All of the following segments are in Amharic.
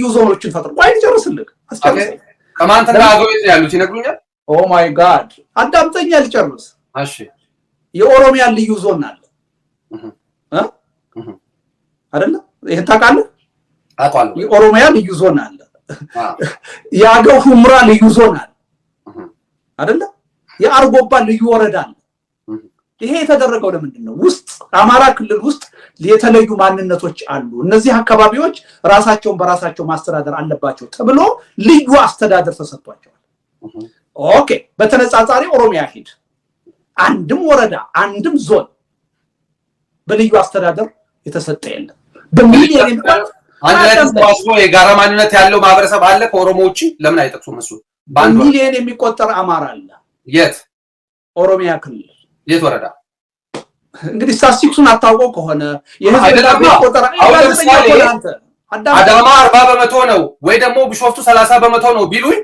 ዩዞኖችን ፈጥሮ ቆይ ልጨርስልህ አስጨርሰኝ ከማንተና አገው ያሉት ይነግሩኛል ኦ ማይ ጋድ አዳምጠኛ ልጨርስ እሺ የኦሮሚያ ልዩ ዞን አለ አይደለ ይሄን ታውቃለህ አውቃለሁ የኦሮሚያ ልዩ ዞን አለ የአገው ሁምራ ልዩ ዞን አለ አይደለ የአርጎባ ልዩ ወረዳ አለ ይሄ የተደረገው ለምንድነው ውስጥ አማራ ክልል ውስጥ የተለዩ ማንነቶች አሉ እነዚህ አካባቢዎች ራሳቸውን በራሳቸው ማስተዳደር አለባቸው ተብሎ ልዩ አስተዳደር ተሰጥቷቸዋል ኦኬ በተነጻጻሪ ኦሮሚያ ሄድ አንድም ወረዳ አንድም ዞን በልዩ አስተዳደር የተሰጠ የለም በሚሊዮን እንኳን አንድ ላይ ተሰባስቦ የጋራ ማንነት ያለው ማህበረሰብ አለ ከኦሮሞዎች ለምን አይጠቅሱም እሱ በሚሊዮን የሚቆጠር አማራ አለ የት ኦሮሚያ ክልል የት ወረዳ እንግዲህ ስታቲስቲክሱን አታውቀው ከሆነ የህዝብ ቁጥር አዳማ 40% ነው ወይ ደግሞ ቢሾፍቱ 30% ነው ቢሉኝ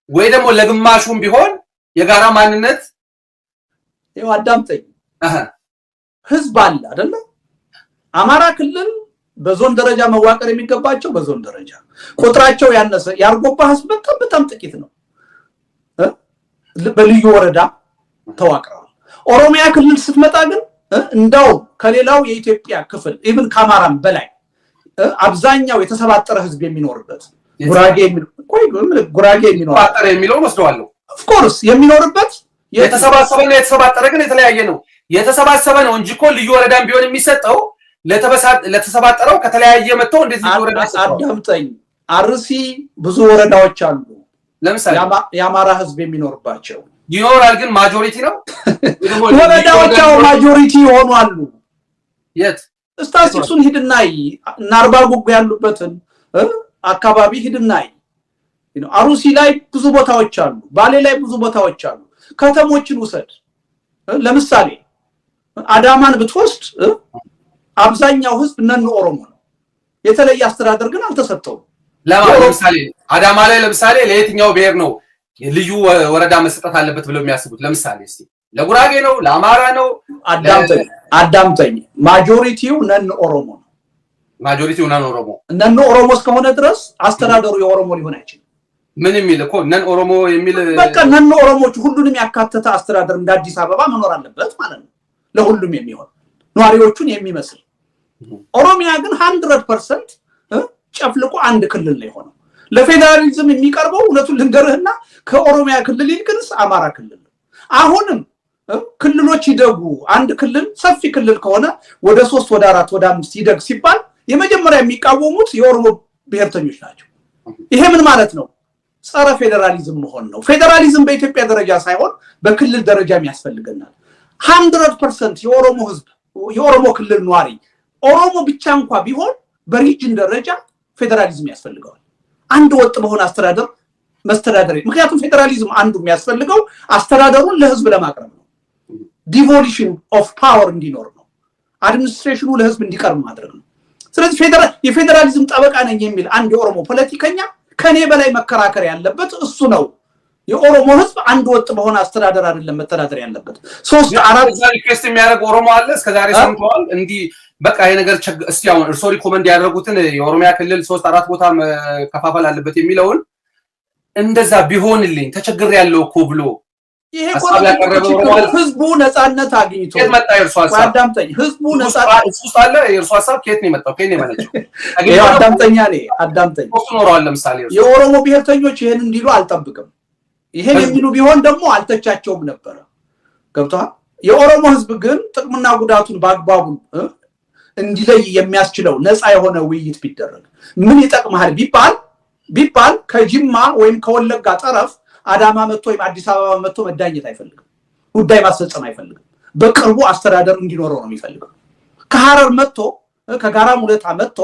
ወይ ደግሞ ለግማሹም ቢሆን የጋራ ማንነት ይው አዳምጠኝ ህዝብ አለ አይደለ አማራ ክልል በዞን ደረጃ መዋቀር የሚገባቸው በዞን ደረጃ ቁጥራቸው ያነሰ ያርጎባ ህዝብ በጣም ጥቂት ነው በልዩ ወረዳ ተዋቅረዋል ኦሮሚያ ክልል ስትመጣ ግን እንዳው ከሌላው የኢትዮጵያ ክፍል ኢቭን ካማራም በላይ አብዛኛው የተሰባጠረ ህዝብ የሚኖርበት ጉራጌ የሚኖር መስደዋለሁ ኦፍ ኮርስ የሚኖርበት የተሰባሰበና የተሰባጠረ ግን የተለያየ ነው የተሰባሰበ ነው እንጂ እኮ ልዩ ወረዳም ቢሆን የሚሰጠው ለተሰባጠረው ከተለያየ መጥቶ እንደዚህ ልዩ ወረዳ አዳምጠኝ አርሲ ብዙ ወረዳዎች አሉ ለምሳሌ የአማራ ህዝብ የሚኖርባቸው ይኖራል ግን ማጆሪቲ ነው ወረዳዎቹ ማጆሪቲ ሆኗሉ የት ስታቲስቲክሱን ሂድናይ ናርባ ጉጉ ያሉበትን አካባቢ ሂድናይ አሩሲ ላይ ብዙ ቦታዎች አሉ ባሌ ላይ ብዙ ቦታዎች አሉ ከተሞችን ውሰድ ለምሳሌ አዳማን ብትወስድ አብዛኛው ህዝብ ነን ኦሮሞ ነው የተለየ አስተዳደር ግን አልተሰጠውም ለምሳሌ አዳማ ላይ ለምሳሌ ለየትኛው ብሔር ነው ልዩ ወረዳ መስጠት አለበት ብለው የሚያስቡት ለምሳሌ እስቲ ለጉራጌ ነው ለአማራ ነው አዳምጠኝ ማጆሪቲው ነን ኦሮሞ ነው ማጆሪቲው ነን ኦሮሞ ነን ኦሮሞ እስከሆነ ድረስ አስተዳደሩ የኦሮሞ ሊሆን አይችልም ምን የሚል እኮ ነን ኦሮሞ የሚል በቃ ነን ኦሮሞች ሁሉንም ያካተተ አስተዳደር እንደ አዲስ አበባ መኖር አለበት ማለት ነው ለሁሉም የሚሆን ኗሪዎቹን የሚመስል ኦሮሚያ ግን 100% ጨፍልቆ አንድ ክልል ላይ ሆነ ለፌደራሊዝም የሚቀርበው እውነቱን ልንገርህና ከኦሮሚያ ክልል ይልቅንስ አማራ ክልል አሁንም ክልሎች ይደጉ አንድ ክልል ሰፊ ክልል ከሆነ ወደ 3 ወደ 4 ወደ 5 ይደግ ሲባል የመጀመሪያ የሚቃወሙት የኦሮሞ ብሔርተኞች ናቸው ይሄ ምን ማለት ነው ጸረ ፌደራሊዝም መሆን ነው ፌደራሊዝም በኢትዮጵያ ደረጃ ሳይሆን በክልል ደረጃ የሚያስፈልገናል 100% የኦሮሞ ህዝብ የኦሮሞ ክልል ኗሪ ኦሮሞ ብቻ እንኳን ቢሆን በሪጅን ደረጃ ፌደራሊዝም ያስፈልጋል አንድ ወጥ በሆነ አስተዳደር መስተዳደር ምክንያቱም ፌደራሊዝም አንዱ የሚያስፈልገው አስተዳደሩን ለህዝብ ለማቅረብ ነው ዲቮሉሽን ኦፍ ፓወር እንዲኖር ነው አድሚኒስትሬሽኑ ለህዝብ እንዲቀርብ ማድረግ ነው ስለዚህ የፌደራሊዝም ጠበቃ ነኝ የሚል አንድ የኦሮሞ ፖለቲከኛ ከኔ በላይ መከራከር ያለበት እሱ ነው የኦሮሞ ህዝብ አንድ ወጥ በሆነ አስተዳደር አይደለም መተዳደር ያለበት 3-4 ሪኩዌስት የሚያደርግ ኦሮሞ አለ እስከዛሬ ሰምተዋል እንዲ በቃ ይሄ ነገር እስቲ አሁን እርሶ ሪኮመንድ ያደረጉትን የኦሮሚያ ክልል 3-4 ቦታ ከፋፈል አለበት የሚለውን እንደዛ ቢሆንልኝ ተቸግር ያለው እኮ ብሎ ይሄ ህዝቡ ነፃነት አግኝቶ የመጣ የእርሱ ሐሳብ አዳምጠኝ ህዝቡ ነፃነት እሱ አለ የእርሱ ሐሳብ ከየት ነው የመጣው ከየት ነው የመነጨው አዳምጠኝ እሱ ኖሯል ለምሳሌ የኦሮሞ ብሔርተኞች ይሄን እንዲሉ አልጠብቅም ይሄን የሚሉ ቢሆን ደግሞ አልተቻቸውም ነበር ገብቷል የኦሮሞ ህዝብ ግን ጥቅምና ጉዳቱን በአግባቡ እንዲለይ የሚያስችለው ነፃ የሆነ ውይይት ቢደረግ ምን ይጠቅማል ቢባል ከጅማ ወይም ከወለጋ ጠረፍ አዳማ መጥቶ ወይም አዲስ አበባ መጥቶ መዳኘት አይፈልግም ጉዳይ ማስፈጸም አይፈልግም በቅርቡ አስተዳደር እንዲኖረው ነው የሚፈልገው ከሐረር መጥቶ ከጋራ ሙለታ መጥቶ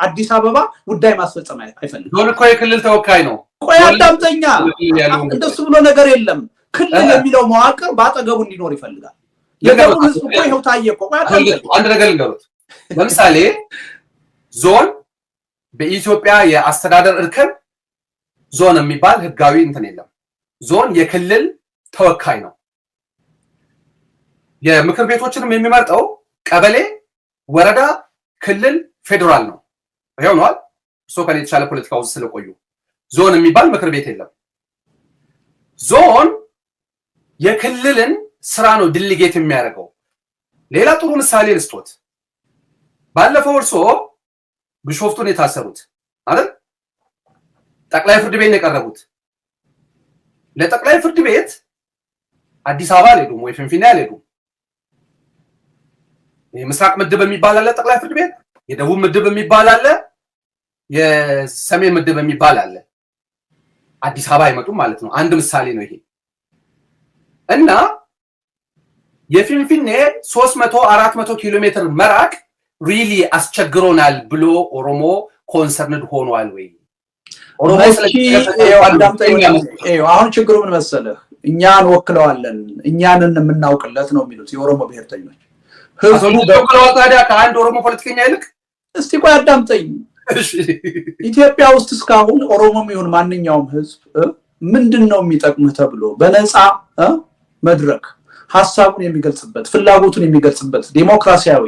አዲስ አበባ ጉዳይ ማስፈጸም አይፈልግም ዶን እኮ የክልል ተወካይ ነው ቆይ አዳምጠኛ እንደሱ ብሎ ነገር የለም ክልል የሚለው መዋቅር ባጠገቡ እንዲኖር ይፈልጋል የደቡብ ህዝብ እኮ ይሄው ታየ እኮ አንድ ነገር ልንገሩት ለምሳሌ ዞን በኢትዮጵያ የአስተዳደር እርከን ዞን የሚባል ህጋዊ እንትን የለም ዞን የክልል ተወካይ ነው የምክር ቤቶችንም የሚመርጠው ቀበሌ ወረዳ ክልል ፌደራል ነው ይሄው ነው ከኔ የተሻለ ፖለቲካ ውስጥ ስለቆዩ ዞን የሚባል ምክር ቤት የለም። ዞን የክልልን ስራ ነው ድልጌት የሚያደርገው። ሌላ ጥሩ ምሳሌ ልስጦት። ባለፈው እርሶ ቢሾፍቱን የታሰሩት አይደል? ጠቅላይ ፍርድ ቤት ነው የቀረቡት። ለጠቅላይ ፍርድ ቤት አዲስ አበባ አልሄዱም ወይ ፍንፍኔ አልሄዱም። የምስራቅ ምድብ የሚባል አለ ጠቅላይ ፍርድ ቤት፣ የደቡብ ምድብ የሚባል አለ፣ የሰሜን ምድብ የሚባል አለ። አዲስ አበባ አይመጡም ማለት ነው። አንድ ምሳሌ ነው ይሄ። እና የፍንፍኔ 300-400 ኪሎ ሜትር መራቅ ሪሊ አስቸግሮናል ብሎ ኦሮሞ ኮንሰርንድ ሆኗል ወይ? አሁን ችግሩ ምን መሰለህ? እኛን ወክለዋለን እኛንን የምናውቅለት ነው የሚሉት የኦሮሞ ብሔርተኞች። ህዝቡ ወክለዋል ታዲያ ከአንድ ኦሮሞ ፖለቲከኛ ይልቅ። እስቲ ቆይ አዳምጠኝ። ኢትዮጵያ ውስጥ እስካሁን ኦሮሞም ይሁን ማንኛውም ህዝብ ምንድነው የሚጠቅምህ ተብሎ በነፃ መድረክ ሐሳቡን የሚገልጽበት ፍላጎቱን የሚገልጽበት ዲሞክራሲያዊ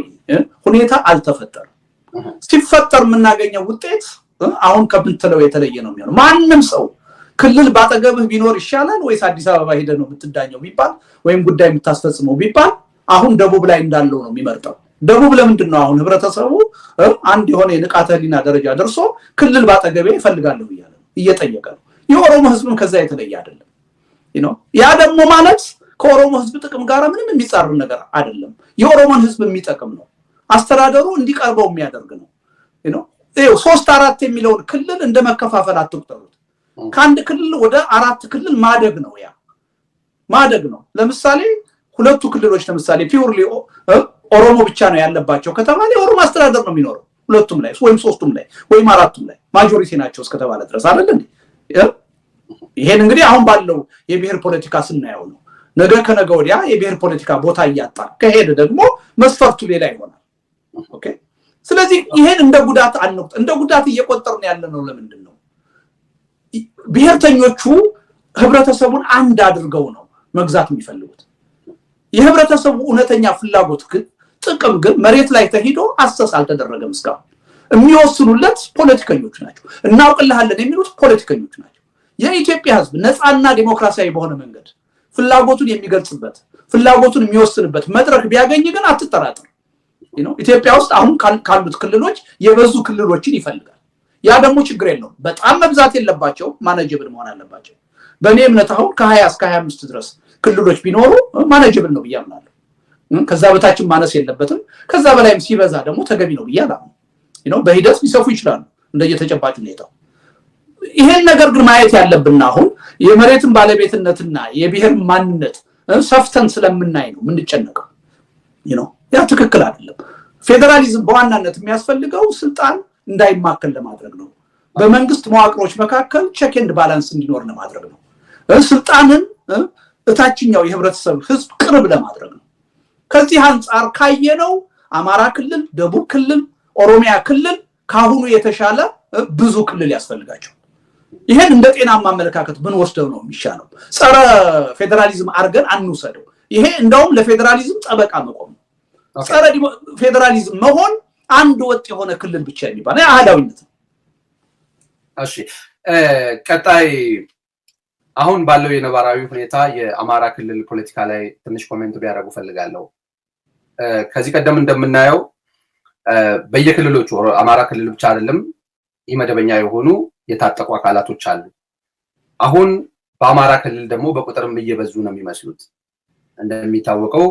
ሁኔታ አልተፈጠረም። ሲፈጠር የምናገኘው ውጤት አሁን ከምትለው የተለየ ነው የሚሆነው። ማንም ሰው ክልል ባጠገብህ ቢኖር ይሻላል ወይስ አዲስ አበባ ሄደህ ነው የምትዳኘው ቢባል ወይም ጉዳይ የምታስፈጽመው ቢባል አሁን ደቡብ ላይ እንዳለው ነው የሚመርጠው። ደቡብ ለምንድን ነው አሁን ህብረተሰቡ አንድ የሆነ የንቃተ ህሊና ደረጃ ደርሶ ክልል ባጠገቤ እፈልጋለሁ እያለ እየጠየቀ ነው። የኦሮሞ ህዝብም ከዛ የተለየ አይደለም። ያ ደግሞ ማለት ከኦሮሞ ህዝብ ጥቅም ጋር ምንም የሚጻረር ነገር አይደለም። የኦሮሞን ህዝብ የሚጠቅም ነው። አስተዳደሩ እንዲቀርበው የሚያደርግ ነው። 3-4 የሚለውን ክልል እንደመከፋፈል አትቁጠሩት። ከአንድ ክልል ወደ 4 ክልል ማደግ ነው። ያ ማደግ ነው። ለምሳሌ ሁለቱ ክልሎች ለምሳሌ ፒውርሊ ኦሮሞ ብቻ ነው ያለባቸው ከተባለ የኦሮሞ አስተዳደር ነው የሚኖረው ሁለቱም ላይ ወይም 3ቱም ላይ ወይም 4ቱም ላይ ማጆሪቲ ናቸው እስከተባለ ድረስ አይደል እንዴ? ይሄን እንግዲህ አሁን ባለው የብሔር ፖለቲካ ስናየው ነው። ነገ ከነገ ወዲያ የብሔር ፖለቲካ ቦታ እያጣ ከሄደ ደግሞ መስፈርቱ ሌላ ይሆናል። ኦኬ። ስለዚህ ይሄን እንደ ጉዳት አንቁጥ። እንደ ጉዳት እየቆጠርን ያለ ነው። ለምንድን ነው ብሔርተኞቹ ህብረተሰቡን አንድ አድርገው ነው መግዛት የሚፈልጉት? የህብረተሰቡ እውነተኛ ፍላጎት ግን ጥቅም ግን መሬት ላይ ተሄዶ አሰስ አልተደረገም። እስካሁን የሚወስኑለት ፖለቲከኞች ናቸው። እናውቅልሃለን የሚሉት ፖለቲከኞች ናቸው። የኢትዮጵያ ህዝብ ነፃና ዲሞክራሲያዊ በሆነ መንገድ ፍላጎቱን የሚገልጽበት ፍላጎቱን የሚወስንበት መድረክ ቢያገኝ ግን አትጠራጠር። ኢትዮጵያ ውስጥ አሁን ካሉት ክልሎች የበዙ ክልሎችን ይፈልጋል። ያ ደግሞ ችግር የለውም። በጣም መብዛት የለባቸው፣ ማኔጀብል መሆን አለባቸው። በእኔ እምነት አሁን ከ20 እስከ 25 ድረስ ክልሎች ቢኖሩ ማኔጀብል ነው ብዬ አምናለሁ። ከዛ በታችም ማነስ የለበትም። ከዛ በላይም ሲበዛ ደግሞ ተገቢ ነው ብዬ አላምንም። በሂደት ሊሰፉ ይችላሉ እንደየተጨባጭ ሁኔታው። ይሄን ነገር ግን ማየት ያለብን አሁን የመሬትን ባለቤትነትና የብሔር ማንነት ሰፍተን ስለምናይ ነው የምንጨነቀው። ያ ትክክል አይደለም። ፌደራሊዝም በዋናነት የሚያስፈልገው ስልጣን እንዳይማከል ለማድረግ ነው። በመንግስት መዋቅሮች መካከል ቼክ ኤንድ ባላንስ እንዲኖር ለማድረግ ነው። ስልጣንን እታችኛው የህብረተሰብ ህዝብ ቅርብ ለማድረግ ነው። ከዚህ አንፃር ካየነው አማራ ክልል፣ ደቡብ ክልል፣ ኦሮሚያ ክልል ካሁኑ የተሻለ ብዙ ክልል ያስፈልጋቸው። ይሄን እንደ ጤናማ አመለካከት ብንወስደው ነው የሚሻለው። ጸረ ፌደራሊዝም አርገን አንውሰደው። ይሄ እንደውም ለፌደራሊዝም ጠበቃ መቆም ነው። ጸረ ፌደራሊዝም መሆን አንድ ወጥ የሆነ ክልል ብቻ የሚባል አህዳዊነት ነው። እሺ፣ ቀጣይ አሁን ባለው የነባራዊ ሁኔታ የአማራ ክልል ፖለቲካ ላይ ትንሽ ኮሜንት ቢያደርጉ ፈልጋለሁ። ከዚህ ቀደም እንደምናየው በየክልሎቹ አማራ ክልል ብቻ አይደለም ኢመደበኛ የሆኑ የታጠቁ አካላቶች አሉ። አሁን በአማራ ክልል ደግሞ በቁጥርም እየበዙ ነው የሚመስሉት። እንደሚታወቀው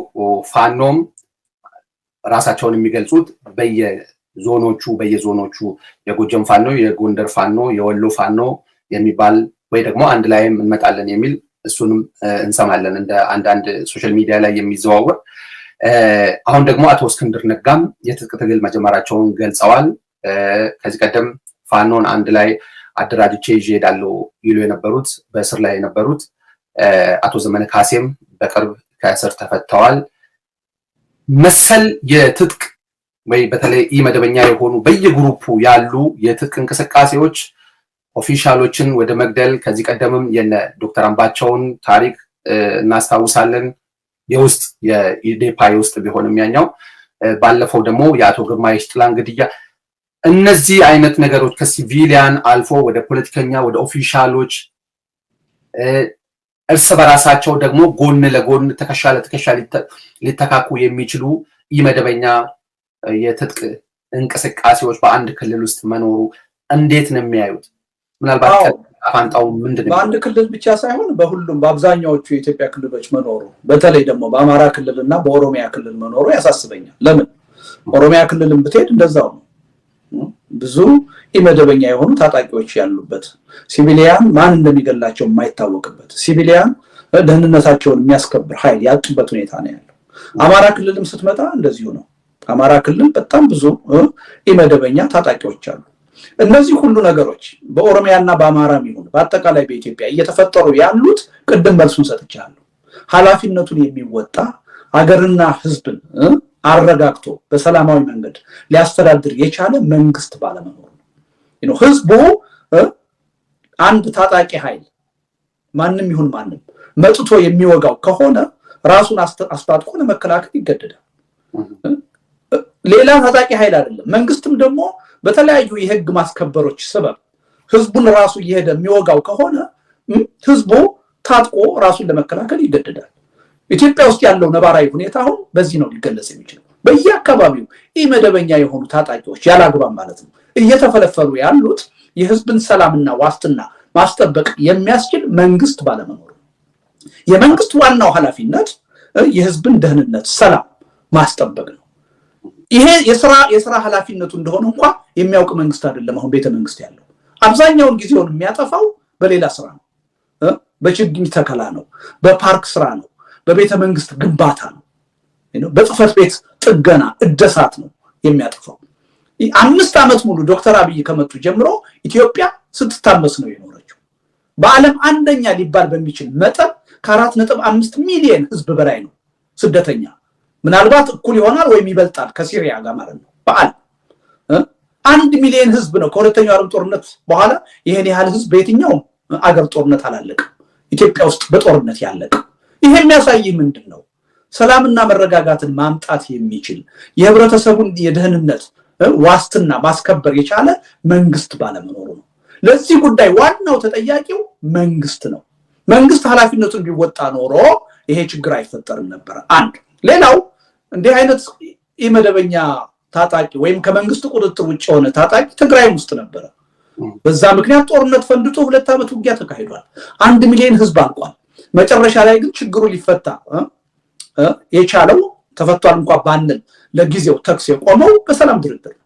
ፋኖም ራሳቸውን የሚገልጹት በየዞኖቹ የጎጀም ፋኖ፣ የጎንደር ፋኖ፣ የወሎ ፋኖ የሚባል ወይ ደግሞ አንድ ላይም እንመጣለን የሚል እሱንም እንሰማለን እንደ አንዳንድ ሶሻል ሚዲያ ላይ የሚዘዋወር። አሁን ደግሞ አቶ እስክንድር ነጋም የትጥቅ ትግል መጀመራቸውን ገልጸዋል። ከዚህ ቀደም ፋኖን አንድ ላይ አደራጅቼ ይዤ እሄዳለሁ ይሉ የነበሩት በእስር ላይ የነበሩት አቶ ዘመነ ካሴም በቅርብ ከእስር ተፈተዋል። መሰል የትጥቅ ወይ በተለይ ኢመደበኛ የሆኑ በየግሩፑ ያሉ የትጥቅ እንቅስቃሴዎች ኦፊሻሎችን ወደ መግደል ከዚህ ቀደምም የነ ዶክተር አምባቸውን ታሪክ እናስታውሳለን። የውስጥ የኢዴፓ ውስጥ ቢሆንም ያኛው ባለፈው ደግሞ የአቶ ግርማ የሽጥላን ግድያ እነዚህ አይነት ነገሮች ከሲቪሊያን አልፎ ወደ ፖለቲከኛ ወደ ኦፊሻሎች እርስ በራሳቸው ደግሞ ጎን ለጎን ተከሻ ለተከሻ ሊተካኩ የሚችሉ ኢመደበኛ የትጥቅ እንቅስቃሴዎች በአንድ ክልል ውስጥ መኖሩ እንዴት ነው የሚያዩት? ምናልባት አፋንጣው ምንድነው? በአንድ ክልል ብቻ ሳይሆን በሁሉም በአብዛኛዎቹ የኢትዮጵያ ክልሎች መኖሩ በተለይ ደግሞ በአማራ ክልልና በኦሮሚያ ክልል መኖሩ ያሳስበኛል። ለምን ኦሮሚያ ክልልን ብትሄድ እንደዛው ነው። ብዙ ኢመደበኛ የሆኑ ታጣቂዎች ያሉበት፣ ሲቪሊያን ማን እንደሚገላቸው የማይታወቅበት፣ ሲቪሊያን ደህንነታቸውን የሚያስከብር ኃይል ያጡበት ሁኔታ ነው ያለው። አማራ ክልልም ስትመጣ እንደዚሁ ነው። አማራ ክልል በጣም ብዙ ኢመደበኛ ታጣቂዎች አሉ። እነዚህ ሁሉ ነገሮች በኦሮሚያና በአማራም ይሁን በአጠቃላይ በኢትዮጵያ እየተፈጠሩ ያሉት ቅድም መልሱን ሰጥቻለሁ። ኃላፊነቱን የሚወጣ ሀገርና ህዝብን አረጋግቶ በሰላማዊ መንገድ ሊያስተዳድር የቻለ መንግስት ባለመኖሩ ነው። ህዝቡ አንድ ታጣቂ ኃይል ማንም ይሁን ማንም መጥቶ የሚወጋው ከሆነ ራሱን አስታጥቆ ለመከላከል ይገደዳል። ሌላ ታጣቂ ኃይል አይደለም። መንግስትም ደግሞ በተለያዩ የህግ ማስከበሮች ሰበብ ህዝቡን ራሱ እየሄደ የሚወጋው ከሆነ ህዝቡ ታጥቆ ራሱን ለመከላከል ይገደዳል። ኢትዮጵያ ውስጥ ያለው ነባራዊ ሁኔታ አሁን በዚህ ነው ሊገለጽ የሚችለው። በየአካባቢው ኢመደበኛ የሆኑ ታጣቂዎች ያላግባብ ማለት ነው እየተፈለፈሉ ያሉት የህዝብን ሰላምና ዋስትና ማስጠበቅ የሚያስችል መንግስት ባለመኖሩ። የመንግስት ዋናው ኃላፊነት የህዝብን ደህንነት ሰላም ማስጠበቅ ነው። ይሄ የሥራ ኃላፊነቱ እንደሆነ እንኳን የሚያውቅ መንግስት አይደለም አሁን ቤተ መንግስት ያለው። አብዛኛውን ጊዜውን የሚያጠፋው በሌላ ስራ ነው። በችግኝ ተከላ ነው፣ በፓርክ ስራ ነው፣ በቤተ መንግስት ግንባታ ነው፣ በጽህፈት ቤት ጥገና እደሳት ነው የሚያጠፋው። 5 ዓመት ሙሉ ዶክተር አብይ ከመጡ ጀምሮ ኢትዮጵያ ስትታመስ ነው የኖረችው። በዓለም አንደኛ ሊባል በሚችል መጠን ከ4.5 ሚሊዮን ህዝብ በላይ ነው ስደተኛ። ምናልባት እኩል ይሆናል ወይም ይበልጣል ከሲሪያ ጋር ማለት ነው። በዓለም 1 ሚሊዮን ህዝብ ነው ከሁለተኛው ዓለም ጦርነት በኋላ ይሄን ያህል ህዝብ በየትኛው አገር ጦርነት አላለቀም። ኢትዮጵያ ውስጥ በጦርነት ያለቀ። ይሄ የሚያሳይ ምንድነው? ሰላምና መረጋጋትን ማምጣት የሚችል የህብረተሰቡን የደህንነት ዋስትና ማስከበር የቻለ መንግስት ባለመኖሩ ነው። ለዚህ ጉዳይ ዋናው ተጠያቂው መንግስት ነው። መንግስት ኃላፊነቱን ቢወጣ ኖሮ ይሄ ችግር አይፈጠርም ነበር። አንድ ሌላው እንዲህ አይነት ኢመደበኛ ታጣቂ ወይም ከመንግስት ቁጥጥር ውጭ የሆነ ታጣቂ ትግራይ ውስጥ ነበር። በዛ ምክንያት ጦርነት ፈንድቶ 2 ዓመት ውጊያ ተካሂዷል። 1 ሚሊዮን ህዝብ አልቋል። መጨረሻ ላይ ግን ችግሩ ሊፈታ የቻለው ተፈቷል እንኳን ባንል ለጊዜው ተክስ የቆመው በሰላም ድርድር ነው።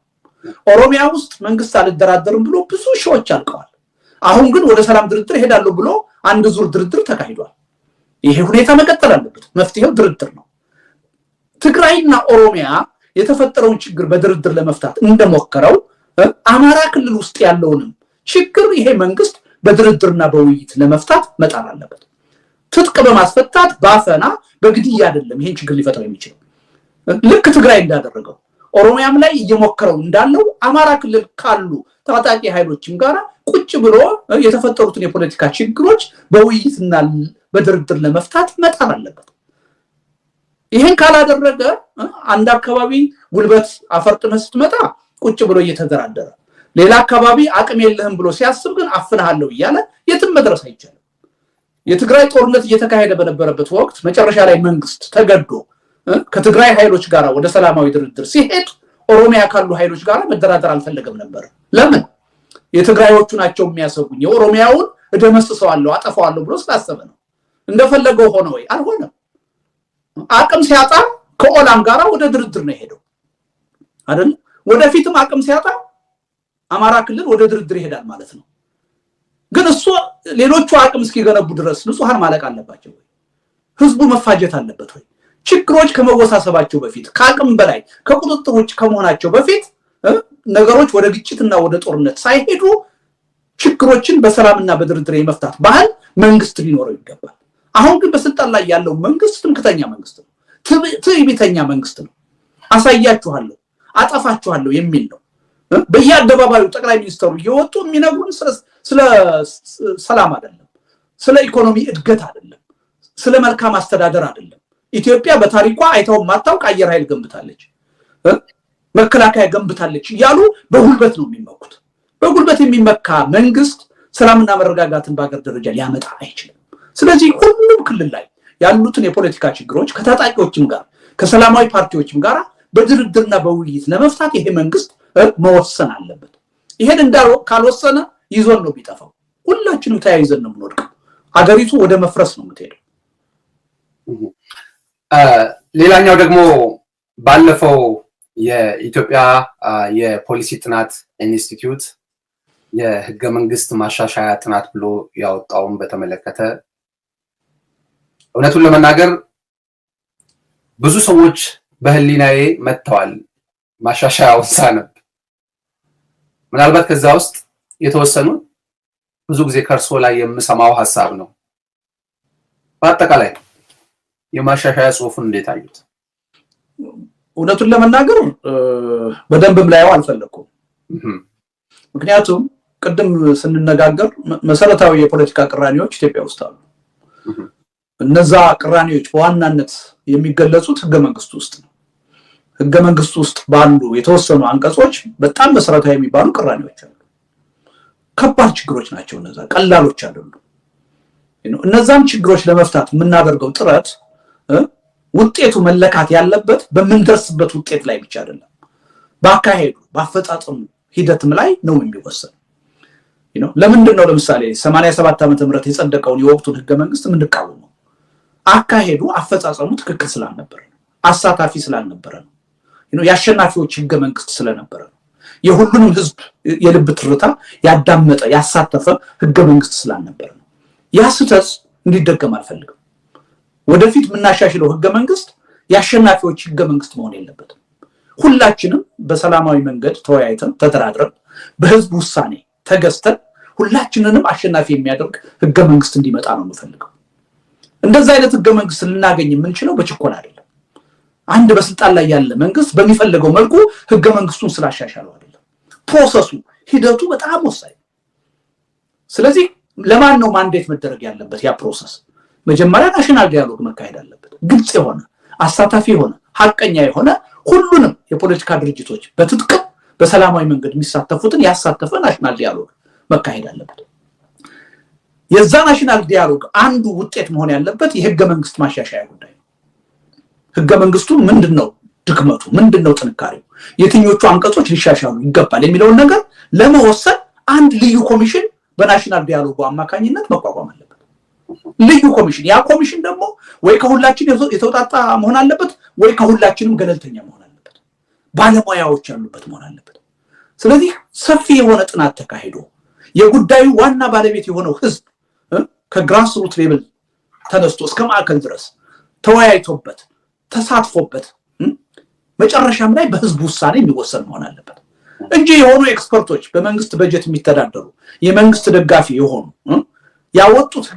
ኦሮሚያ ውስጥ መንግስት አልደራደርም ብሎ ብዙ ሺዎች አልቀዋል። አሁን ግን ወደ ሰላም ድርድር ሄዳለሁ ብሎ አንድ ዙር ድርድር ተካሂዷል። ይሄ ሁኔታ መቀጠል አለበት። መፍትሄው ድርድር ነው። ትግራይና ኦሮሚያ የተፈጠረውን ችግር በድርድር ለመፍታት እንደሞከረው አማራ ክልል ውስጥ ያለውንም ችግር ይሄ መንግስት በድርድርና በውይይት ለመፍታት መጣር አለበት። ትጥቅ በማስፈታት ባፈና በግድያ አይደለም ይሄን ችግር ሊፈታው የሚችለው። ልክ ትግራይ እንዳደረገው ኦሮሚያም ላይ እየሞከረው እንዳለው አማራ ክልል ካሉ ታጣቂ ኃይሎችም ጋር ቁጭ ብሎ የተፈጠሩትን የፖለቲካ ችግሮች በውይይትና በድርድር ለመፍታት መጣር አለበት። ይሄን ካላደረገ አንድ አካባቢ ጉልበት አፈርጥመህ ስትመጣ ቁጭ ብሎ እየተደራደረ ሌላ አካባቢ አቅም የለህም ብሎ ሲያስብ ግን አፍናሃለሁ እያለ የትም መድረስ አይቻልም። የትግራይ ጦርነት እየተካሄደ በነበረበት ወቅት መጨረሻ ላይ መንግስት ተገዶ ከትግራይ ኃይሎች ጋር ወደ ሰላማዊ ድርድር ሲሄድ ኦሮሚያ ካሉ ኃይሎች ጋር መደራደር አልፈለገም ነበር። ለምን? የትግራዮቹ ናቸው የሚያሰጉኝ፣ የኦሮሚያውን እደመስሰዋለሁ አጠፋዋለሁ ብሎ ስላሰበ ነው። እንደፈለገው ሆነ ወይ? አልሆነም። አቅም ሲያጣ ከኦላም ጋር ወደ ድርድር ነው ሄደው አይደል? ወደፊትም አቅም ሲያጣ አማራ ክልል ወደ ድርድር ይሄዳል ማለት ነው። ግን እሱ ሌሎቹ አቅም እስኪገነቡ ድረስ ንጹሃን ማለቅ አለባቸው ወይ? ህዝቡ መፋጀት አለበት ወይ? ችግሮች ከመወሳሰባቸው በፊት ከአቅም በላይ ከቁጥጥር ውጭ ከመሆናቸው በፊት ነገሮች ወደ ግጭትና ወደ ጦርነት ሳይሄዱ ችግሮችን በሰላምና በድርድር የመፍታት ባህል መንግስት ሊኖረው ይገባል። አሁን ግን በስልጣን ላይ ያለው መንግስት ትምክተኛ መንግስት ነው፣ ትዕቢተኛ መንግስት ነው። አሳያችኋለሁ፣ አጠፋችኋለሁ የሚል ነው። በየአደባባዩ ጠቅላይ ሚኒስትሩ እየወጡ የሚነግሩን ስለ ሰላም አይደለም፣ ስለ ኢኮኖሚ እድገት አይደለም፣ ስለ መልካም አስተዳደር አይደለም። ኢትዮጵያ በታሪኳ አይተው ማታውቅ አየር ኃይል ገንብታለች። መከላከያ ገንብታለች እያሉ በጉልበት ነው የሚመኩት። በጉልበት የሚመካ መንግስት ሰላምና መረጋጋትን በአገር ደረጃ ሊያመጣ አይችልም። ስለዚህ ሁሉም ክልል ላይ ያሉትን የፖለቲካ ችግሮች ከታጣቂዎችም ጋር ከሰላማዊ ፓርቲዎችም ጋር በድርድርና በውይይት ለመፍታት ይሄ መንግስት መወሰን አለበት። ይሄን ካልወሰነ ይዞን ነው ቢጠፋው። ሁላችንም ተያይዘን ነው የምንወድቀው። አገሪቱ ወደ መፍረስ ነው የምትሄደው። ሌላኛው ደግሞ ባለፈው የኢትዮጵያ የፖሊሲ ጥናት ኢንስቲትዩት የህገ መንግስት ማሻሻያ ጥናት ብሎ ያወጣውን በተመለከተ እውነቱን ለመናገር ብዙ ሰዎች በህሊናዬ መጥተዋል ማሻሻያውን ሳነብ። ምናልባት ከዛ ውስጥ የተወሰኑ ብዙ ጊዜ ከርሶ ላይ የምሰማው ሐሳብ ነው። በአጠቃላይ የማሻሻያ ጽሁፉን እንዴት አዩት? እውነቱን ለመናገር በደንብም ላይው አልፈለኩም። ምክንያቱም ቅድም ስንነጋገር መሰረታዊ የፖለቲካ ቅራኔዎች ኢትዮጵያ ውስጥ አሉ። እነዛ ቅራኔዎች በዋናነት የሚገለጹት ህገ መንግስቱ ውስጥ ነው። ህገ መንግስቱ ውስጥ ባሉ የተወሰኑ አንቀጾች በጣም መሰረታዊ የሚባሉ ቅራኔዎች አሉ። ከባድ ችግሮች ናቸው። እነዛ ቀላሎች አይደሉም። እነዛን ችግሮች ለመፍታት የምናደርገው ጥረት ውጤቱ መለካት ያለበት በምንደርስበት ውጤት ላይ ብቻ አይደለም፣ በአካሄዱ በአፈጻጸሙ ሂደትም ላይ ነው የሚወሰነው። ለምንድን ነው ለምሳሌ 87 ዓመተ ምህረት የጸደቀውን የወቅቱን ህገ መንግስት የምንቃወመው? አካሄዱ አፈጻጸሙ ትክክል ስላልነበረ ነው። አሳታፊ ስላልነበረ ነው። የአሸናፊዎች ህገ መንግስት ስለነበረ ነው። የሁሉንም ህዝብ የልብ ትርታ ያዳመጠ ያሳተፈ ህገ መንግስት ስላልነበረ ነው። ያ ስህተት እንዲደገም አልፈልግም። ወደፊት የምናሻሽለው ህገ መንግስት የአሸናፊዎች ህገ መንግስት መሆን የለበትም። ሁላችንም በሰላማዊ መንገድ ተወያይተን ተደራድረን በህዝብ ውሳኔ ተገዝተን ሁላችንንም አሸናፊ የሚያደርግ ህገ መንግስት እንዲመጣ ነው የምፈልገው። እንደዛ አይነት ህገ መንግስት ልናገኝ የምንችለው በችኮላ አይደለም። አንድ በስልጣን ላይ ያለ መንግስት በሚፈልገው መልኩ ህገ መንግስቱን ስላሻሻለው አይደለም። ፕሮሰሱ ሂደቱ በጣም ወሳኝ። ስለዚህ ለማን ነው ማንዴት መደረግ ያለበት? ያ ፕሮሰስ መጀመሪያ ናሽናል ዲያሎግ መካሄድ አለበት። ግልጽ የሆነ አሳታፊ የሆነ ሐቀኛ የሆነ ሁሉንም የፖለቲካ ድርጅቶች በትጥቅ በሰላማዊ መንገድ የሚሳተፉትን ያሳተፈ ናሽናል ዲያሎግ መካሄድ አለበት። የዛ ናሽናል ዲያሎግ አንዱ ውጤት መሆን ያለበት የህገ መንግስት ማሻሻያ ጉዳይ ነው። ህገ መንግስቱ ምንድነው ድክመቱ፣ ምንድነው ጥንካሬው፣ የትኞቹ አንቀጾች ሊሻሻሉ ይገባል የሚለውን ነገር ለመወሰን አንድ ልዩ ኮሚሽን በናሽናል ዲያሎጉ አማካኝነት መቋቋም አለበት። ልዩ ኮሚሽን። ያ ኮሚሽን ደግሞ ወይ ከሁላችን የተውጣጣ መሆን አለበት ወይ ከሁላችንም ገለልተኛ መሆን አለበት። ባለሙያዎች ያሉበት መሆን አለበት። ስለዚህ ሰፊ የሆነ ጥናት ተካሂዶ የጉዳዩ ዋና ባለቤት የሆነው ህዝብ ከግራስ ሩት ሌቭል ተነስቶ እስከ ማዕከል ድረስ ተወያይቶበት ተሳትፎበት መጨረሻም ላይ በህዝብ ውሳኔ የሚወሰን መሆን አለበት እንጂ የሆኑ ኤክስፐርቶች በመንግስት በጀት የሚተዳደሩ የመንግስት ደጋፊ የሆኑ ያወጡት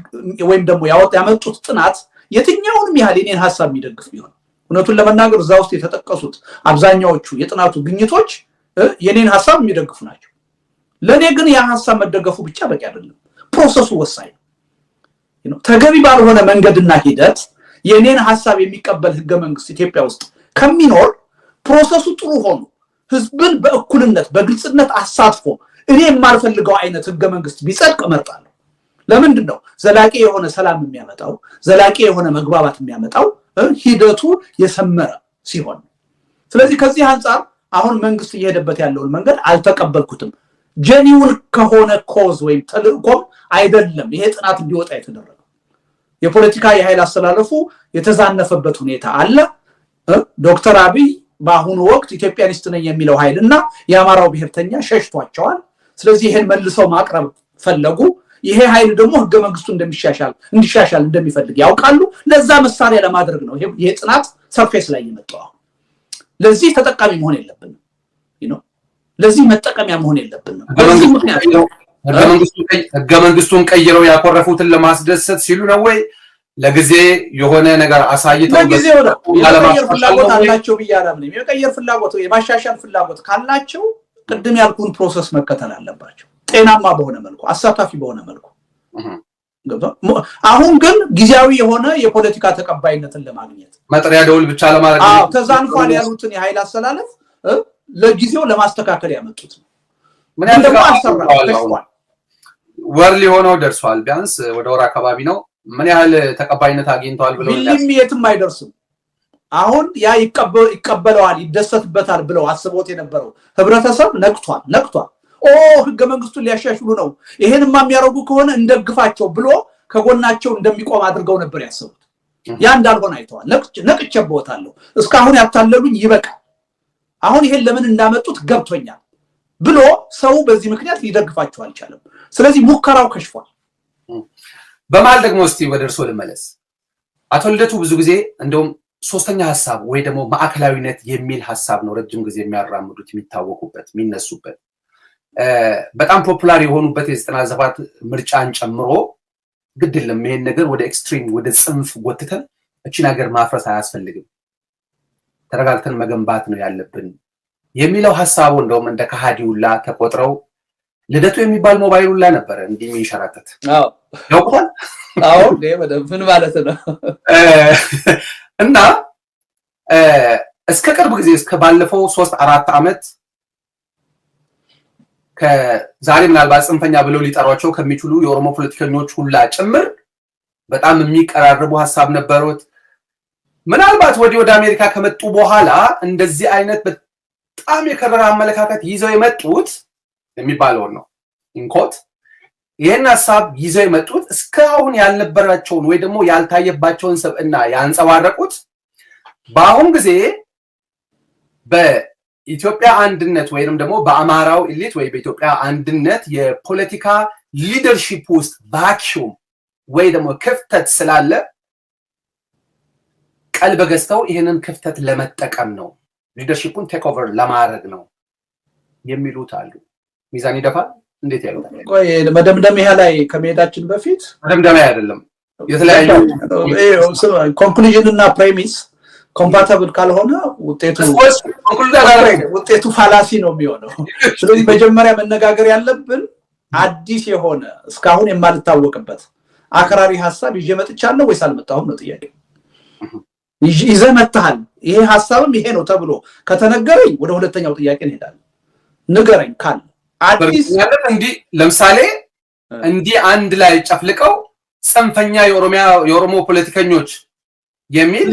ወይም ደግሞ ያመጡት ጥናት የትኛውንም ያህል የኔን ሐሳብ የሚደግፍ ቢሆን እውነቱን ለመናገር እዛ ውስጥ የተጠቀሱት አብዛኛዎቹ የጥናቱ ግኝቶች የኔን ሐሳብ የሚደግፉ ናቸው። ለኔ ግን ያ ሐሳብ መደገፉ ብቻ በቂ አይደለም። ፕሮሰሱ ወሳኝ ነው። ተገቢ ባልሆነ መንገድና ሂደት የኔን ሐሳብ የሚቀበል ህገ መንግስት ኢትዮጵያ ውስጥ ከሚኖር ፕሮሰሱ ጥሩ ሆኖ ህዝብን በእኩልነት በግልጽነት አሳትፎ እኔ የማልፈልገው አይነት ህገ መንግስት ቢጸድቅ እመርጣለሁ። ለምንድን ነው ዘላቂ የሆነ ሰላም የሚያመጣው ዘላቂ የሆነ መግባባት የሚያመጣው ሂደቱ የሰመረ ሲሆን። ስለዚህ ከዚህ አንፃር አሁን መንግስት እየሄደበት ያለውን መንገድ አልተቀበልኩትም። ጀኒውን ከሆነ ኮዝ ወይም ተልእኮም አይደለም ይሄ ጥናት እንዲወጣ የተደረገው። የፖለቲካ የኃይል አስተላለፉ የተዛነፈበት ሁኔታ አለ። ዶክተር አብይ በአሁኑ ወቅት ኢትዮጵያኒስት ነኝ የሚለው ኃይልና የአማራው ብሔርተኛ ሸሽቷቸዋል። ስለዚህ ይሄን መልሰው ማቅረብ ፈለጉ። ይሄ ኃይል ደግሞ ህገ መንግስቱ እንዲሻሻል እንደሚፈልግ ያውቃሉ። ለዛ መሳሪያ ለማድረግ ነው ይሄ ጥናት ሰርፌስ ላይ የመጣው። ለዚህ ተጠቃሚ መሆን የለብንም ለዚህ መጠቀሚያ መሆን የለብንም። በዚህ ምክንያት ህገ መንግስቱን ቀይረው ያኮረፉትን ለማስደሰት ሲሉ ነው ወይ ለጊዜ የሆነ ነገር አሳይተው ለጊዜው ነው የመቀየር ፍላጎት አላቸው ብያለሁ። የመቀየር ፍላጎት የማሻሻል ፍላጎት ካላቸው ቅድም ያልኩን ፕሮሰስ መከተል አለባቸው። ጤናማ በሆነ መልኩ አሳታፊ በሆነ መልኩ አሁን ግን ጊዜያዊ የሆነ የፖለቲካ ተቀባይነትን ለማግኘት መጥሪያ ደውል ብቻ ለማድረግ ተዛንፏል ያሉትን የኃይል አስተላለፍ ለጊዜው ለማስተካከል ያመጡት ነው። ምን ያህል ወር ሊሆነው ደርሷል? ቢያንስ ወደ ወር አካባቢ ነው። ምን ያህል ተቀባይነት አግኝተዋል ብለው ቢልም የትም አይደርስም። አሁን ያ ይቀበለዋል ይደሰትበታል ብለው አስቦት የነበረው ህብረተሰብ ነቅቷል። ህገ መንግስቱን ሊያሻሽሉ ነው፣ ይሄንማ የሚያደርጉ ከሆነ እንደግፋቸው ብሎ ከጎናቸው እንደሚቆም አድርገው ነበር ያሰቡት። ያ እንዳልሆነ አይተዋል። ነቅቼበታለሁ፣ እስካሁን ያታለሉኝ ይበቃል፣ አሁን ይሄን ለምን እንዳመጡት ገብቶኛል ብሎ ሰው በዚህ ምክንያት ሊደግፋቸው አልቻለም። ስለዚህ ሙከራው ከሽፏል። በመሃል ደግሞ እስቲ ወደ እርሶ ልመለስ። አቶ ልደቱ ብዙ ጊዜ እንደውም ሶስተኛ ሐሳብ ወይ ደግሞ ማዕከላዊነት የሚል ሐሳብ ነው ረጅም ጊዜ የሚያራምዱት፣ የሚታወቁበት፣ የሚነሱበት በጣም ፖፑላር የሆኑበት የ97 ምርጫን ጨምሮ ግድ የለም ይሄን ነገር ወደ ኤክስትሪም ወደ ጽንፍ ጎትተን እቺን ሀገር ማፍረስ አያስፈልግም፣ ተረጋግተን መገንባት ነው ያለብን የሚለው ሐሳቡ እንደውም እንደ ከሃዲውላ ተቆጥረው ልደቱ የሚባል ሞባይል ሁላ ነበረ እንዲህ የሚንሸራተት። ያውቁታል? ምን ማለት ነው? እና እስከ ቅርብ ጊዜ እስከ ባለፈው 3-4 ዓመት ከዛሬ ምናልባት ጽንፈኛ ብለው ሊጠሯቸው ከሚችሉ የኦሮሞ ፖለቲከኞች ሁላ ጭምር በጣም የሚቀራረቡ ሐሳብ ነበሩት። ምናልባት ወደ አሜሪካ ከመጡ በኋላ እንደዚህ አይነት በጣም የከረረ አመለካከት ይዘው የመጡት የሚባለው ነው ኢንኮት ይሄን ሐሳብ ይዘው የመጡት እስካሁን ያልነበራቸውን ወይ ደግሞ ያልታየባቸውን ሰብዕና ያንጸባረቁት በአሁን ጊዜ በኢትዮጵያ አንድነት ወይንም ደግሞ በአማራው ኢሊት ወይ በኢትዮጵያ አንድነት የፖለቲካ ሊደርሺፕ ውስጥ ቫክዩም ወይ ደግሞ ክፍተት ስላለ ቀልበ ገዝተው ይሄንን ክፍተት ለመጠቀም ነው፣ ሊደርሺፑን ቴክ ኦቨር ለማድረግ ነው የሚሉት አሉ። ሚዛን ይደፋል። እንዴት ያሉታል? ቆይ መደምደሚያ ላይ ከመሄዳችን በፊት መደምደሚያ አይደለም የተለያዩ ኮንክሉዥን እና ፕሬሚስ ኮምፓቲብል ካልሆነ ውጤቱ ፋላሲ ነው የሚሆነው። ስለዚህ መጀመሪያ መነጋገር ያለብን አዲስ የሆነ እስካሁን የማልታወቅበት አክራሪ ሐሳብ ይዤ መጥቻለሁ ወይስ አልመጣሁም ነው ጥያቄ። ይዘህ መጥተሃል፣ ይሄ ሐሳብም ይሄ ነው ተብሎ ከተነገረኝ ወደ ሁለተኛው ጥያቄ እንሄዳለን። ንገረኝ ካለ አዲስ እንዲህ ለምሳሌ እንዲህ አንድ ላይ ጨፍልቀው ጽንፈኛ የኦሮሞ ፖለቲከኞች የሚል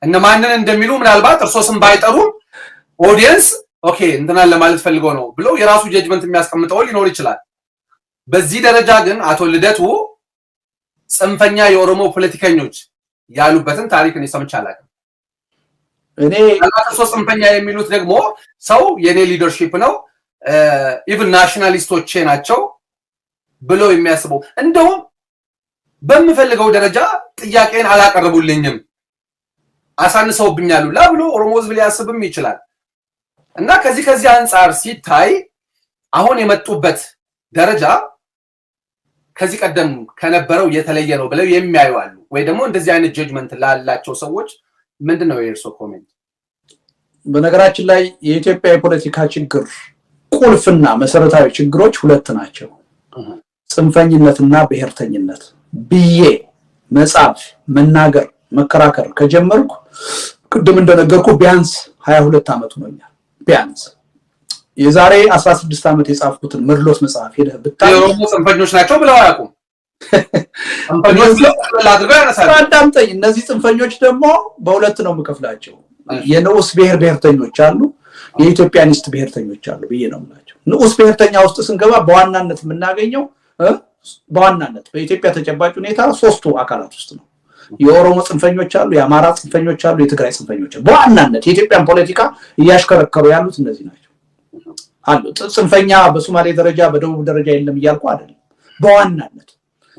እነማንን እንደሚሉ ምናልባት እርሶ ስም ባይጠሩ ኦዲየንስ ኦኬ እንትናን ለማለት ፈልገው ነው ብሎ የራሱ ጀጅመንት የሚያስቀምጠው ሊኖር ይችላል። በዚህ ደረጃ ግን አቶ ልደቱ ጽንፈኛ የኦሮሞ ፖለቲከኞች ያሉበትን ታሪክ እኔ ሰምቼ አላውቅም። እኔ እርሶ ጽንፈኛ የሚሉት ደግሞ ሰው የኔ ሊደርሺፕ ነው ኢቭን ናሽናሊስቶቼ ናቸው ብሎ የሚያስበው እንደውም በሚፈልገው ደረጃ ጥያቄን አላቀረቡልኝም አሳንሰውብኛሉ ብሎ ኦሮሞ ህዝብ ሊያስብም ይችላል። እና ከዚህ አንፃር ሲታይ አሁን የመጡበት ደረጃ ከዚህ ቀደም ከነበረው የተለየ ነው ብለው የሚያዩ አሉ ወይ ደግሞ እንደዚህ አይነት ጀጅመንት ላላቸው ሰዎች ምንድነው የእርሶ ኮሜንት? በነገራችን ላይ የኢትዮጵያ የፖለቲካ ችግር ቁልፍና መሰረታዊ ችግሮች ሁለት ናቸው፣ ጽንፈኝነትና ብሔርተኝነት ብዬ መጻፍ መናገር መከራከር ከጀመርኩ ቅድም እንደነገርኩ ቢያንስ 22 ዓመት ሆኖኛል። ቢያንስ የዛሬ 16 ዓመት የጻፍኩትን መድሎት መጽሐፍ ሄደህ ብታይ የኦሮሞ ጽንፈኞች ናቸው ብለው አያውቁም። ጽንፈኞች ለአድርገው ያነሳሉ። አዳምጠኝ። እነዚህ ጽንፈኞች ደግሞ በሁለት ነው የምከፍላቸው። የንዑስ ብሔርተኞች አሉ፣ የኢትዮጵያኒስት ብሔርተኞች አሉ ብዬ ነው የምላቸው። ንዑስ ብሔርተኛ ውስጥ ስንገባ በዋናነት የምናገኘው በዋናነት በኢትዮጵያ ተጨባጭ ሁኔታ ሶስቱ አካላት ውስጥ ነው። የኦሮሞ ጽንፈኞች አሉ፣ የአማራ ጽንፈኞች አሉ፣ የትግራይ ጽንፈኞች አሉ። በዋናነት የኢትዮጵያን ፖለቲካ እያሽከረከሩ ያሉት እነዚህ ናቸው አሉ። ጽንፈኛ በሶማሌ ደረጃ በደቡብ ደረጃ የለም እያልኩ አይደለም። በዋናነት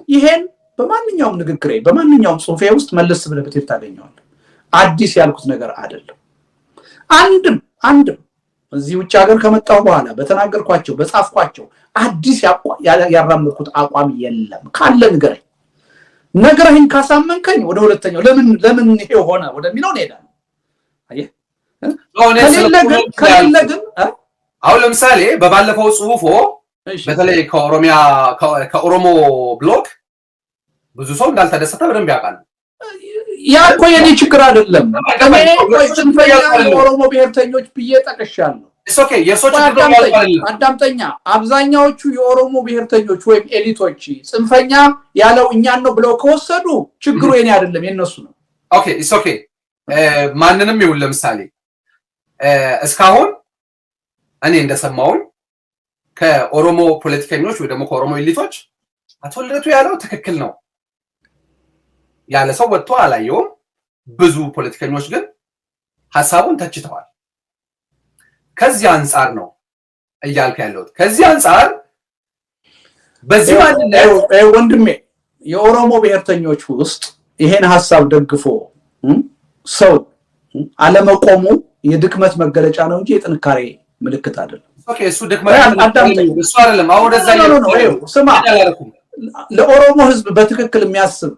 ይሄን በማንኛውም ንግግሬ በማንኛውም ጽሁፌ ውስጥ መለስ ብለህ ብትሄድ ታገኘዋለህ። አዲስ ያልኩት ነገር አይደለም። አንድም እዚህ ውጭ ሀገር ከመጣሁ በኋላ በተናገርኳቸው በጻፍኳቸው አዲስ ያራምርኩት አቋም የለም። ካለ ንገረኝ። ነገርህን ካሳመንከኝ ወደ ሁለተኛው ለምን ይሄ ሆነ ወደሚለው እንሄዳለን። አየህ ከሌለ ግን አሁን ለምሳሌ በባለፈው ጽሁፎ በተለይ ከኦሮሞ ብሎክ ብዙ ሰው እንዳልተደሰተ በደንብ ያውቃል። ያ እኮ የኔ ችግር አይደለም። ጽንፈኛ የኦሮሞ ብሔርተኞች ብዬ ጠቅሻለሁ። ኦኬ የሶች ችግር አዳምጠኛ። አብዛኛዎቹ የኦሮሞ ብሔርተኞች ወይም ኤሊቶች ጽንፈኛ ያለው እኛን ነው ብለው ከወሰዱ ችግሩ የኔ አይደለም የነሱ ነው። ኦኬ ኦኬ ማንንም ይሁን ለምሳሌ እስካሁን እኔ እንደሰማው ከኦሮሞ ፖለቲከኞች ወይ ደግሞ ከኦሮሞ ኤሊቶች አቶ ልደቱ ያለው ትክክል ነው ያለ ሰው ወጥቶ አላየውም። ብዙ ፖለቲከኞች ግን ሐሳቡን ተችተዋል። ከዚህ አንፃር ነው እያልኩ ያለሁት። ከዚህ አንፃር በዚህ ማንነት ወንድሜ የኦሮሞ ብሔርተኞች ውስጥ ይሄን ሐሳብ ደግፎ ሰው አለመቆሙ የድክመት መገለጫ ነው እንጂ የጥንካሬ ምልክት አይደለም። ኦኬ እሱ ድክመት እሱ አይደለም። አሁን ወደዛ ስማ ለኦሮሞ ህዝብ በትክክል የሚያስብ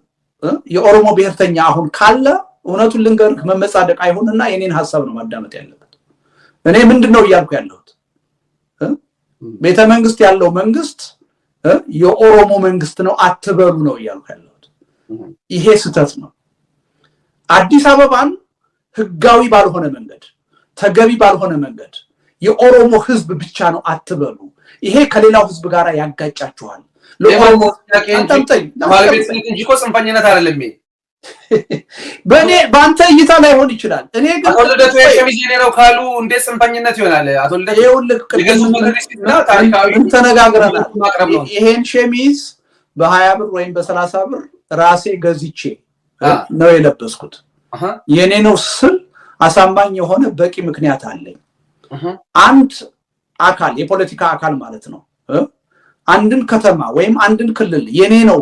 የኦሮሞ ብሔርተኛ አሁን ካለ እውነቱን ልንገርህ መመጻደቅ አይሆንና የኔን ሐሳብ ነው ማዳመጥ ያለበት። እኔ ምንድነው እያልኩ ያለሁት ቤተ መንግስት ያለው መንግስት የኦሮሞ መንግስት ነው አትበሉ ነው እያልኩ ያለሁት። ይሄ ስህተት ነው። አዲስ አበባን ህጋዊ ባልሆነ መንገድ ተገቢ ባልሆነ መንገድ የኦሮሞ ህዝብ ብቻ ነው አትበሉ። ይሄ ከሌላው ህዝብ ጋር ያጋጫችኋል። ለኦሮሞ ተቀንጠኝ ማለት እንጂ እኮ ጽንፈኝነት አይደለም። በኔ ባንተ እይታ ላይ ሆን ይችላል። እኔ ግን አቶ ልደቱ የሸሚዝ ነው ካሉ እንዴት ጽንፈኝነት ይሆናል? አቶ ልደቱ ይኸውልህ ታሪካዊ ተነጋግረናል። ይሄን ሸሚዝ በ20 ብር ወይም በ30 ብር ራሴ ገዝቼ ነው የለበስኩት። የኔ ነው ስል አሳማኝ የሆነ በቂ ምክንያት አለኝ። አንድ አካል የፖለቲካ አካል ማለት ነው አንድን ከተማ ወይም አንድን ክልል የኔ ነው